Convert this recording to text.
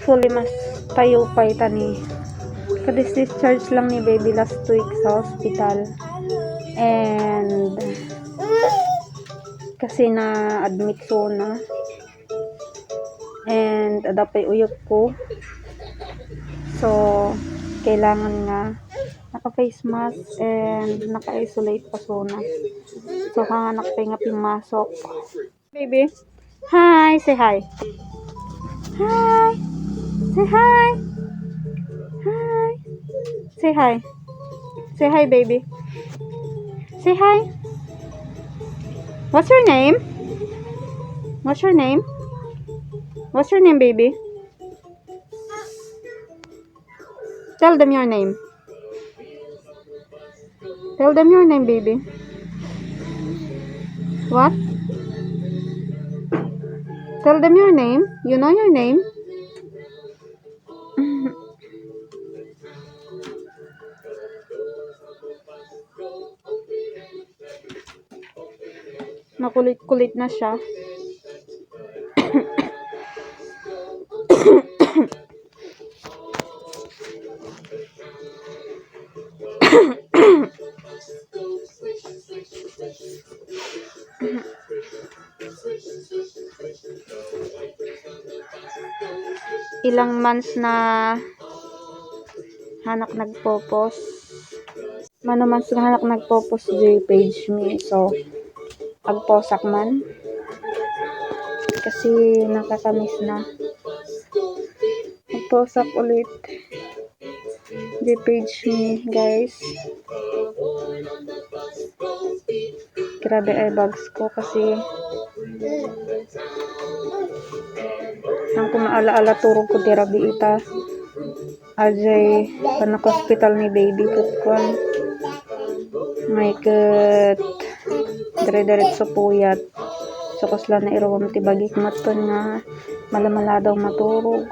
Fully mas tayo pa tani. Ka-discharge lang ni baby last week sa hospital. And kasi na-admit so na. And adapay uyok ko. So, kailangan nga naka-face mask and naka-isolate pa so na. So, kanganak pa nga pimasok. Baby, hi! Say hi! Hi! Say hi! Hi! Say hi! Say hi, baby! Say hi! What's your name? What's your name? What's your name, baby? Tell them your name. Tell them your name, baby. What? Tell them your name. You know your name? Makulit-kulit na siya. Ilang months na hanak nagpo-post. Mano months na hanak nagpo-post di page me. So, agposak man. Kasi nakakamiss na. Agposak ulit di page me, guys. Grabe ay bags ko kasi ang kumaala-ala turog ko dirabi ita ajay panak hospital ni baby kutkuan may kat dire-diretso puyat so kasla na irawam ti bagik maton nga malamala daw maturog